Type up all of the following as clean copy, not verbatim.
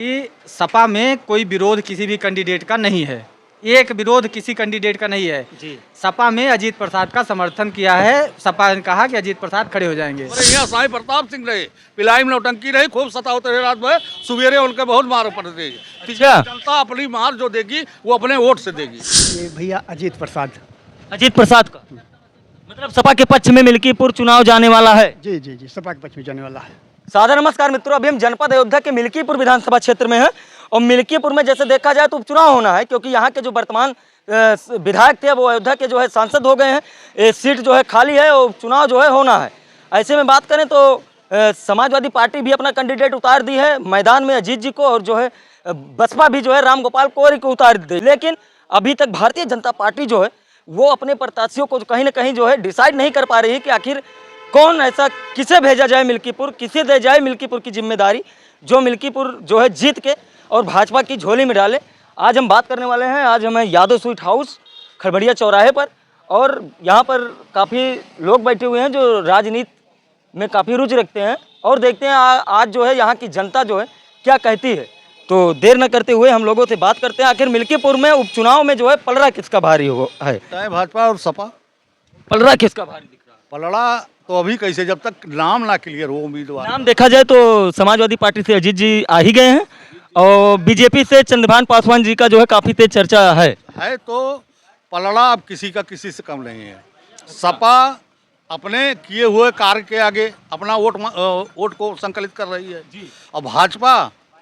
कि सपा में कोई विरोध किसी भी कैंडिडेट का नहीं है। एक विरोध किसी कैंडिडेट का नहीं है जी। सपा में अजीत प्रसाद का समर्थन किया है। सपा ने कहा कि अजीत प्रसाद खड़े हो जाएंगे। अरे यहाँ साईं प्रताप सिंह रहे, पिलाई में नौटंकी रही, खूब सतावते रहे रात भर, सवेरे उनके बहुत मार पड़ते। अच्छा। जनता अपनी मार जो देगी वो अपने वोट से देगी। ये भैया अजीत प्रसाद। अजीत प्रसाद का मतलब सपा के पक्ष में मिल्कीपुर चुनाव जाने वाला है। जी जी जी, सपा के पक्ष में जाने वाला है। सादर नमस्कार मित्रों, अभी हम जनपद अयोध्या के मिल्कीपुर विधानसभा क्षेत्र में हैं और मिल्कीपुर में जैसे देखा जाए तो उपचुनाव होना है, क्योंकि यहाँ के जो वर्तमान विधायक थे वो अयोध्या के जो है सांसद हो गए हैं। ये सीट जो है खाली है और चुनाव जो है होना है। ऐसे में बात करें तो समाजवादी पार्टी भी अपना कैंडिडेट उतार दी है मैदान में अजीत जी को, और जो है बसपा भी जो है राम गोपाल कोरी को उतार दी। लेकिन अभी तक भारतीय जनता पार्टी जो है वो अपने प्रत्याशियों को कहीं ना कहीं जो है डिसाइड नहीं कर पा रही है कि आखिर कौन ऐसा, किसे भेजा जाए मिल्कीपुर, किसे दे जाए मिल्कीपुर की जिम्मेदारी जो मिल्कीपुर जो है जीत के और भाजपा की झोली में डाले। आज हम बात करने वाले हैं, आज हमें यादव स्वीट हाउस खड़बड़िया चौराहे पर, और यहाँ पर काफ़ी लोग बैठे हुए हैं जो राजनीति में काफ़ी रुचि रखते हैं, और देखते हैं आज जो है यहाँ की जनता जो है क्या कहती है। तो देर न करते हुए हम लोगों से बात करते हैं, आखिर मिल्कीपुर में उपचुनाव में जो है पलड़ा किसका भारी है। चाहे भाजपा और सपा। पलड़ा किसका भारी दिख रहा है? पलड़ा तो अभी कैसे, जब तक नाम ना क्लियर हो उम्मीदवार। नाम देखा जाए तो समाजवादी पार्टी से अजीत जी आ ही गए हैं और बीजेपी से चंद्रभान पासवान जी का जो है काफ़ी तेज चर्चा है। तो पलड़ा अब किसी का किसी से कम नहीं है। सपा अपने किए हुए कार्य के आगे अपना वोट को संकलित कर रही है जी। और भाजपा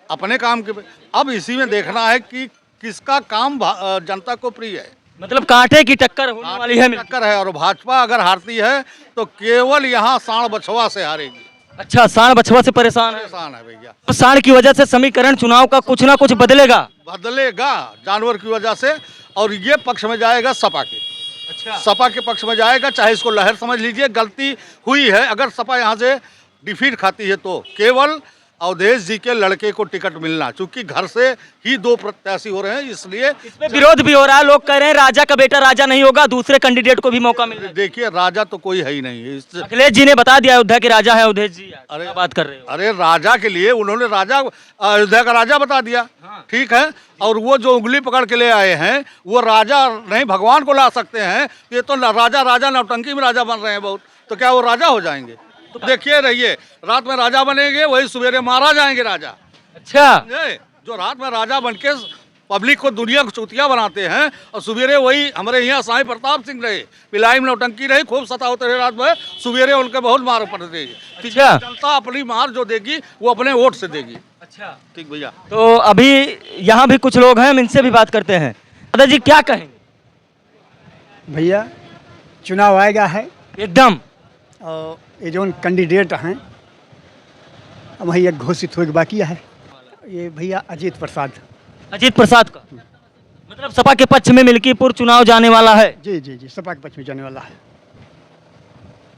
अपने काम के, अब इसी में देखना है कि किसका काम जनता को प्रिय है। मतलब कांटे की टक्कर होने वाली है। टक्कर है, और भाजपा अगर हारती है तो केवल यहाँ सांड बछवा से हारेगी। अच्छा, सांड बछवा से परेशान है भैया। तो सांड की वजह से समीकरण चुनाव का कुछ ना कुछ बदलेगा जानवर की वजह से, और ये पक्ष में जाएगा सपा के। अच्छा। सपा के पक्ष में जाएगा, चाहे इसको लहर समझ लीजिए। गलती हुई है अगर सपा यहाँ से डिफीट खाती है तो केवल अवधेश जी के लड़के को टिकट मिलना, क्योंकि घर से ही दो प्रत्याशी हो रहे हैं, इसलिए इसमें विरोध भी हो रहा है। लोग कह रहे हैं राजा का बेटा राजा नहीं होगा, दूसरे कैंडिडेट को भी मौका मिल रहा है। देखिए, राजा तो कोई है ही नहीं। अखिलेश जी ने बता दिया अयोध्या के राजा है अवधेश जी। अरे बात कर रहे हो? अरे राजा के लिए उन्होंने राजा अयोध्या का राजा बता दिया। हाँ। ठीक है, और वो जो उंगली पकड़ के ले आए हैं वो राजा नहीं, भगवान को ला सकते हैं। ये तो राजा नौटंकी में राजा बन रहे हैं बहुत, तो क्या वो राजा हो जाएंगे? तो देखिए रहिए, रात में राजा बनेंगे, वही सवेरे मारा जाएंगे राजा। अच्छा, जो रात में राजा बनके पब्लिक को, दुनिया को चूतिया बनाते हैं, और सवेरे वही हमारे यहाँ साईं प्रताप सिंह रहे, पिलाई में नौटंकी रही, खूब सतावते रहे रात भर, सवेरे उनके बहुत मार पड़ते। अच्छा। जनता अपनी मार जो देगी वो अपने वोट से देगी। अच्छा, ठीक भैया। तो अभी यहाँ भी कुछ लोग हैं, हम इनसे भी बात करते हैं। दादा जी क्या कहेंगे? भैया चुनाव आएगा है एकदम, और ये जो कैंडिडेट हैं अब वही एक घोषित हो बाकी है। ये भैया अजीत प्रसाद। अजीत प्रसाद का मतलब सपा के पक्ष में मिल्कीपुर चुनाव जाने वाला है। जी जी जी, सपा के पक्ष में जाने वाला है।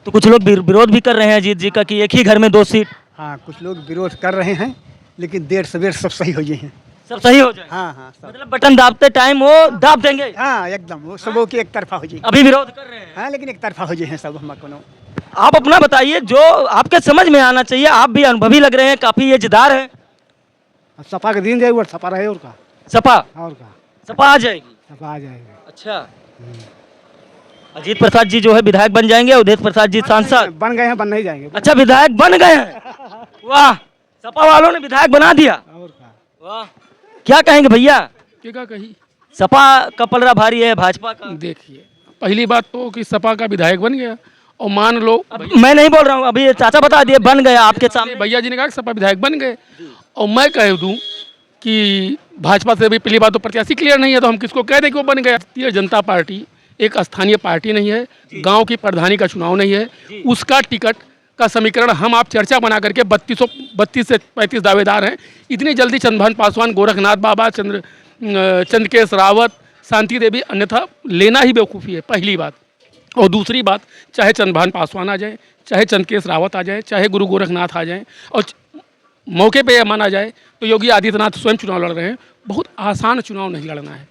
तो कुछ लोग विरोध भी कर रहे हैं अजीत जी का कि एक ही घर में 2 सीट। हाँ, कुछ लोग विरोध कर रहे हैं, लेकिन देर सवेर सब सही हो जाए। सब सही हो जाए। हाँ हाँ, सब। मतलब बटन दाबते टाइम वो दाब देंगे। हाँ एकदम, वो सबों की एक तरफा हो जाए। अभी विरोध कर रहे हैं। हाँ, लेकिन एक तरफा हो जाए सब। हम आप अपना बताइए, जो आपके समझ में आना चाहिए। आप भी अनुभवी लग रहे हैं, काफी एजदार हैं। सपा का दिन जाए वो सपा रहे, और का सपा और का सपा आ जाएगी। सपा आ जाएगा। अच्छा, अजीत प्रसाद जी जो है विधायक बन जाएंगे, अवधेश प्रसाद जी सांसद बन गए हैं, बन नहीं जाएंगे। अच्छा, विधायक बन गए हैं। वाह, सपा वालों ने विधायक बना दिया। और का वाह, क्या कहेंगे भैया? क्या कही? सपा का पलड़ा भारी है भाजपा का। देखिए, पहली बात तो कि सपा का विधायक बन गया, और मान लो मैं नहीं बोल रहा हूँ, अभी चाचा बता दिए बन गया आपके सामने। भैया जी ने कहा कि सपा विधायक बन गए, और मैं कह दूं कि भाजपा से भी पहली बात तो प्रत्याशी क्लियर नहीं है, तो हम किसको कह दें कि वो बन गया। भारतीय जनता पार्टी एक स्थानीय पार्टी नहीं है, गांव की प्रधानी का चुनाव नहीं है, उसका टिकट का समीकरण हम आप चर्चा बना करके 32 से 35 दावेदार हैं। इतनी जल्दी चंद्रभान पासवान, गोरखनाथ बाबा, चंद्रकेश रावत, शांति देवी, अन्यथा लेना ही बेवकूफ़ी है, पहली बात। और दूसरी बात, चाहे चंद्रभान पासवान आ जाए, चाहे चंद्रकेश रावत आ जाए, चाहे गुरु गोरखनाथ आ जाए, और मौके पे यह माना जाए तो योगी आदित्यनाथ स्वयं चुनाव लड़ रहे हैं। बहुत आसान चुनाव नहीं लड़ना है।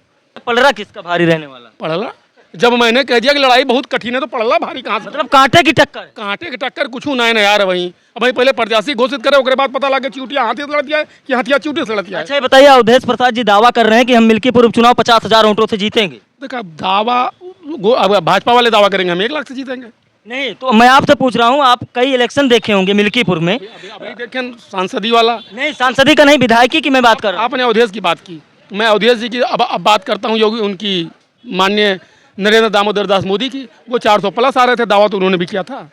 पलड़ा किसका भारी रहने वाला? पलड़ा जब मैंने कह दिया कि लड़ाई बहुत कठिन है तो पड़ला भारी कहाँ से? मतलब कांटे की टक्कर। कांटे के टक्कर कुछ ना ना यार। वहीं अब भाई पहले प्रत्याशी घोषित करे, उसके बाद पता लगे चूटिया हाथी से लड़ती है कि हथिया चूटी से लड़ती है। अच्छा ये बताइए, अवधेश प्रसाद जी दावा कर रहे हैं कि हम मिल्कीपुर उपचुनाव 50,000 वोटों से जीतेंगे। देखा दावा, अब भाजपा वाले दावा करेंगे हम 1 लाख से जीतेंगे। नहीं तो मैं आपसे पूछ रहा हूँ, आप कई इलेक्शन देखे होंगे मिल्कीपुर में। अभी देखें सांसदी वाला। नहीं सांसदी का नहीं, विधायकी की मैं बात कर रहा हूँ। आपने अवधेश की बात की, मैं अवधेश जी की अब बात करता हूँ। योगी उनकी माननीय नरेंद्र दामोदर दास मोदी की, वो 400 प्लस आ रहे थे। दावा तो उन्होंने भी किया था,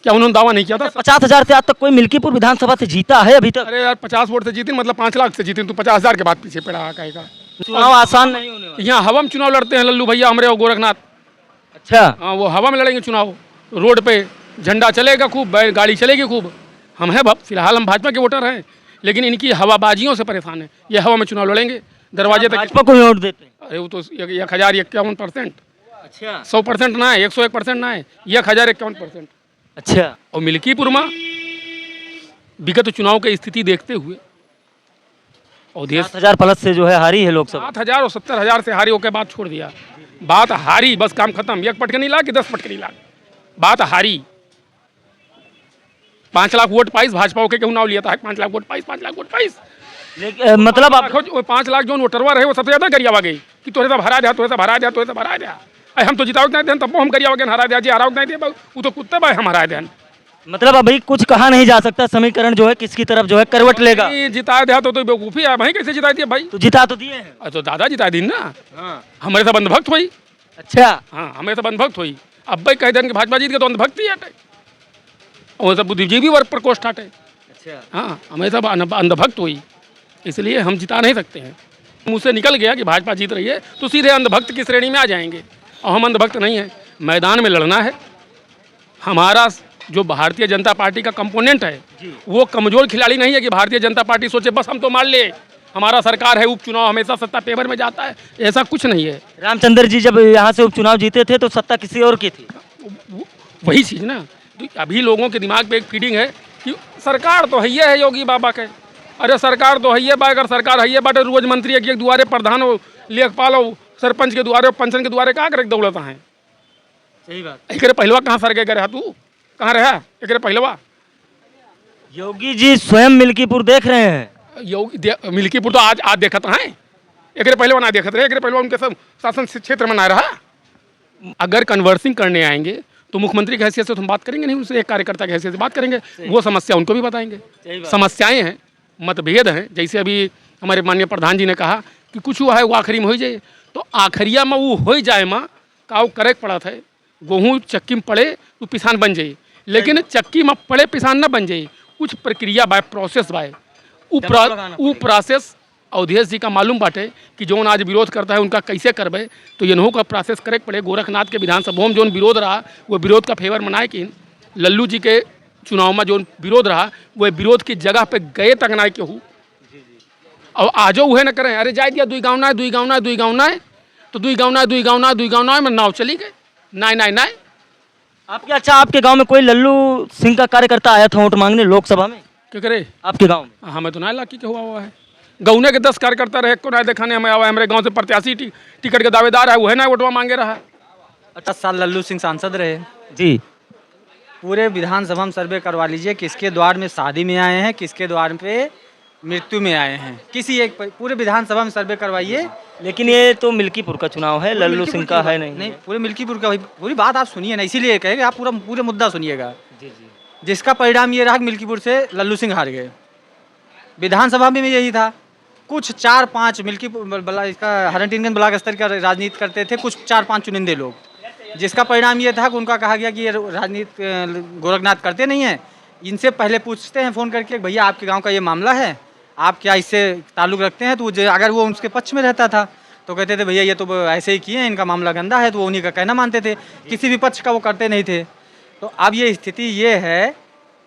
क्या उन्होंने दावा नहीं किया था? 50,000 से आज तक कोई मिल्कीपुर विधानसभा से जीता है अभी तक? अरे यार 50 वोट से जीती मतलब 5 लाख से जीती, तो 50,000 के बाद पीछे पड़ा कहेगा। चुनाव आसान नहीं होने वाला। यहाँ हवा में चुनाव लड़ते हैं लल्लू भैया हमारे और गोरखनाथ। अच्छा हाँ वो हवा में लड़ेंगे चुनाव, रोड पे झंडा चलेगा खूब, गाड़ी चलेगी खूब। हम हैं फिलहाल हम भाजपा के वोटर हैं, लेकिन इनकी हवाबाजियों से परेशान है। ये हवा में चुनाव लड़ेंगे, दरवाजे तक। भाजपा को वोट देते हैं? अरे वो तो 1051%। अच्छा 100% ना है, 101% ना है, 1051%। अच्छा। और मिल्कीपुर में विगत चुनाव की स्थिति देखते हुए अवधेश 7,000 प्लस से जो है हारी है लोकसभा। 7,000 और 70,000 से हारी होकर बात छोड़ दिया। बात हारी, बस काम खत्म। 1 पटके नहीं ला कि 10 पटके नहीं ला, बात हारी। 5 लाख वोट पाइस भाजपा के चुनाव लिया था। 5 lakh vote price, 5 lakh vote price. लेकिन मतलब आप 5 लाख जो वोटरवा रहे वो सबसे ज्यादा गरियावा गई कि तोरे सब हरा दिया, तोरे सब हरा दिया, तोरे सब हरा दिया। हम तो जिताओ नहीं देन, तब हम गरियावा गए हरा दिया जी, हराओ नहीं दिया वो तो कुत्ते भाई हम हरा देन। मतलब अभी कुछ कहा नहीं जा सकता, समीकरण जो है किसकी तरफ जो है करवट लेगा। जिता दिया तो बेवकूफ़ी है भाई, कैसे जिता दिया भाई? तो जिता तो दिए हैं। तो दादा जिता दी ना। हाँ। हमारे सब अंधभक्त हुई। अच्छा हाँ हमें सब अंधभक्त हुई। अब भाई कह दें कि भाजपा जीत गए तो अंधभक्त ही हटे, और सब बुद्धिजीवी वर्ग प्रकोष्ठ हटे। अच्छा हाँ हमें सब अंधभक्त हुई, इसलिए हम जिता नहीं सकते हैं। मुँह से निकल गया कि भाजपा जीत रही है तो सीधे अंधभक्त की श्रेणी में आ जाएंगे, और हम अंधभक्त नहीं हैं। मैदान में लड़ना है। हमारा जो भारतीय जनता पार्टी का कंपोनेंट है वो कमजोर खिलाड़ी नहीं है कि भारतीय जनता पार्टी सोचे बस हम तो मार ले, हमारा सरकार है, उपचुनाव हमेशा सत्ता पेवर में जाता है, ऐसा कुछ नहीं है। रामचंद्र जी जब यहाँ से उपचुनाव जीते थे तो सत्ता किसी और की थी। वही चीज़ ना, तो अभी लोगों के दिमाग पे एक फीडिंग है कि सरकार तो है योगी बाबा के। अरे सरकार तो है बा, अगर सरकार है बाटे रोज मंत्री एक दुआरे प्रधान हो, लेखपाल हो, सरपंच के द्वारे, पंचन के द्वारे कहाँ करे दौलत है। सही बात। एक पहलवा कहाँ सर गए रहा तू, कहाँ रहा एक पहलवा? योगी जी स्वयं मिल्कीपुर देख रहे हैं। योगी मिल्कीपुर तो आज देखत हैं, एक पहलवा ना देखत रहे, एक पहलवा उनके सब शासन क्षेत्र में ना रहा। अगर कन्वर्सिंग करने आएंगे तो मुख्यमंत्री की हैसियत से तो हम बात करेंगे नहीं, उनसे एक कार्यकर्ता की हैसियत से बात करेंगे। वो समस्या उनको भी बताएंगे। समस्याएं हैं, मतभेद हैं। जैसे अभी हमारे माननीय प्रधान जी ने कहा कि कुछ हुआ है वो आखिरी में हो जाए, तो आखिरिया में वो हो जाए माँ का वो करेक्ट पड़ा था। गेहूँ चक्की में पड़े तो पिसान बन जाए, लेकिन चक्की में पड़े पिसान न बन जाए। कुछ प्रक्रिया बाय प्रोसेस बाय वो प्रोसेस अवधेश जी का मालूम बाटे कि जो आज विरोध करता है उनका कैसे करबे, तो इन्हों का प्रोसेस करेक्ट पड़े। गोरखनाथ के विधानसभा में जो विरोध रहा वो विरोध का फेवर मनाए कि लल्लू जी के चुनाव में जो विरोध रहा वो विरोध की जगह पे गए तक ना के हूँ। और आजो वह न करें, अरे जाए दिया दुई गाँव ना, दुई गाँव ना, दुई गाँव ना, तो दुई गाँव ना, दुई गाँव ना, दुई गाँव ना में नाव चली गए। ना आपके अच्छा आपके गांव में कोई लल्लू सिंह का कार्यकर्ता आया था वोट मांगने लोकसभा में? क्या करे आपके गांव में? हमें तो ना इलाके के हुआ है। गौने के 10 कार्यकर्ता रहे को ना दिखाने हमें आवा है। हमारे गांव से प्रत्याशी टिकट के दावेदार है, वो है ना वोटवा मांगे रहा। 10 साल लल्लू सिंह सांसद रहे जी। पूरे विधानसभा में सर्वे करवा लीजिए, किसके द्वार में शादी में आए हैं, किसके द्वार पे मृत्यु में आए हैं, किसी एक पूरे विधानसभा में सर्वे करवाइए। लेकिन ये तो मिल्कीपुर का चुनाव है, लल्लू सिंह का है नहीं। पूरे मिल्कीपुर का पूरी बात आप सुनिए ना, इसीलिए कहेंगे आप पूरे मुद्दा सुनिएगा। जिसका परिणाम ये रहा कि मिल्कीपुर से लल्लू सिंह हार गए। विधानसभा में यही था। कुछ 4-5 मिल्कीपुर इसका हरनटिनगंज ब्लॉक स्तर का राजनीति करते थे कुछ 4-5 चुनिंदे लोग, जिसका परिणाम ये था कि उनका कहा गया कि ये राजनीति गोरखनाथ करते नहीं हैं। इनसे पहले पूछते हैं फ़ोन करके, भैया आपके गांव का ये मामला है, आप क्या इससे ताल्लुक़ रखते हैं? तो अगर वो उसके पक्ष में रहता था तो कहते थे भैया ये तो ऐसे ही किए हैं, इनका मामला गंदा है, तो वो उन्हीं का कहना मानते थे, किसी भी पक्ष का वो करते नहीं थे। तो अब ये स्थिति ये है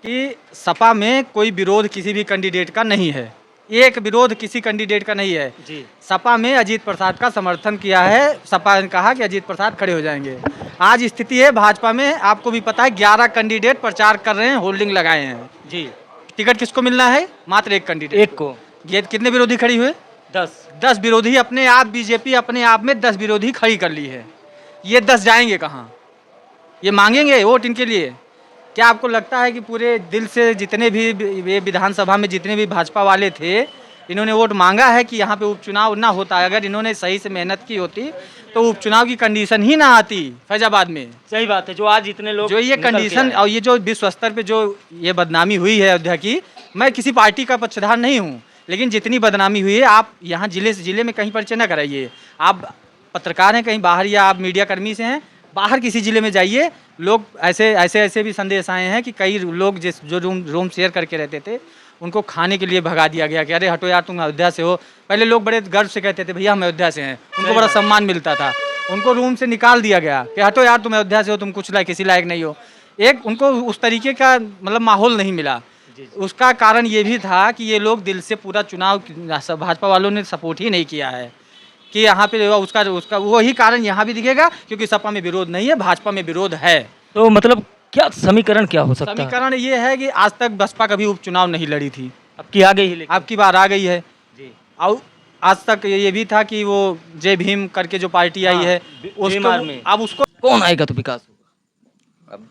कि सपा में कोई विरोध किसी भी कैंडिडेट का नहीं है, एक विरोध किसी कैंडिडेट का नहीं है जी। सपा में अजीत प्रसाद का समर्थन किया है, सपा ने कहा कि अजीत प्रसाद खड़े हो जाएंगे। आज स्थिति है भाजपा में, आपको भी पता है 11 कैंडिडेट प्रचार कर रहे हैं, होल्डिंग लगाए हैं। जी। टिकट किसको मिलना है? मात्र एक कैंडिडेट एक को। ये कितने विरोधी खड़ी हुए? 10 विरोधी अपने आप, बीजेपी अपने आप में 10 विरोधी खड़ी कर ली है। ये 10 जाएंगे कहाँ? ये मांगेंगे वोट इनके लिए? क्या आपको लगता है कि पूरे दिल से जितने भी ये विधानसभा में जितने भी भाजपा वाले थे, इन्होंने वोट मांगा है कि यहाँ पे उपचुनाव ना होता? अगर इन्होंने सही से मेहनत की होती तो उपचुनाव की कंडीशन ही ना आती फैजाबाद में। सही बात है, जो आज इतने लोग जो ये निकल के कंडीशन आए। और ये जो विश्व स्तर पे जो ये बदनामी हुई है अयोध्या की, मैं किसी पार्टी का पक्षधर नहीं हूँ, लेकिन जितनी बदनामी हुई है, आप यहाँ जिले से जिले में कहीं परिचय न कराइए। आप पत्रकार हैं कहीं बाहर, या आप मीडिया कर्मी से हैं, बाहर किसी जिले में जाइए। लोग ऐसे भी संदेश आए हैं कि कई लोग जो रूम शेयर करके रहते थे, उनको खाने के लिए भगा दिया गया कि अरे हटो यार, तुम अयोध्या से हो। पहले लोग बड़े गर्व से कहते थे भैया हम अयोध्या से हैं, उनको बड़ा सम्मान मिलता था। उनको रूम से निकाल दिया गया कि हटो यार, तुम अयोध्या से हो, तुम कुछ किसी लायक नहीं हो। एक उनको उस तरीके का मतलब माहौल नहीं मिला। उसका कारण ये भी था कि ये लोग दिल से पूरा चुनाव भाजपा वालों ने सपोर्ट ही नहीं किया है कि यहाँ पे उसका वही कारण यहाँ भी दिखेगा, क्योंकि सपा में विरोध नहीं है, भाजपा में विरोध है। तो मतलब क्या समीकरण क्या हो सकता है? समीकरण ये है कि आज तक बसपा कभी उपचुनाव नहीं लड़ी थी, अब की आ गई है लेकिन। आपकी बार आ गई है जी। और आज तक ये भी था कि वो जय भीम करके जो पार्टी आई है, में अब उसको कौन आएगा तो विकास होगा। अब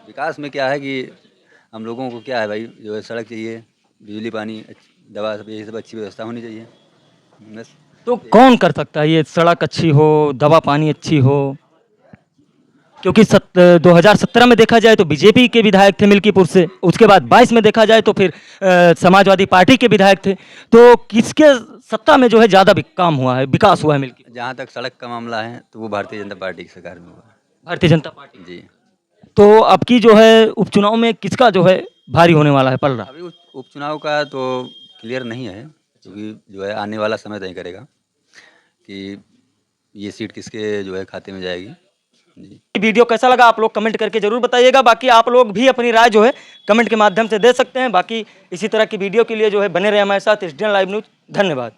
विकास में क्या है कि हम लोगों को क्या है भाई, जो है सड़क चाहिए, बिजली पानी, दवा, सब यही सब अच्छी व्यवस्था होनी चाहिए बस। तो कौन कर सकता है ये? सड़क अच्छी हो, दवा पानी अच्छी हो, क्योंकि 2017 में देखा जाए तो बीजेपी के विधायक थे मिल्कीपुर से, उसके बाद 22 में देखा जाए तो फिर समाजवादी पार्टी के विधायक थे। तो किसके सत्ता में जो है ज़्यादा काम हुआ है, विकास हुआ है मिल्कीपुर? जहाँ तक सड़क का मामला है तो वो भारतीय जनता पार्टी की सरकार में हुआ भारतीय जनता पार्टी। जी। तो अब की जो है उपचुनाव में किसका जो है भारी होने वाला है पलड़ा? अभी उपचुनाव का तो क्लियर नहीं है, क्योंकि जो है आने वाला समय तय करेगा कि ये सीट किसके जो है खाते में जाएगी। जी। वीडियो कैसा लगा आप लोग कमेंट करके जरूर बताइएगा। बाकी आप लोग भी अपनी राय जो है कमेंट के माध्यम से दे सकते हैं। बाकी इसी तरह की वीडियो के लिए जो है बने रहे हमारे साथ एसडीएन लाइव न्यूज़। धन्यवाद।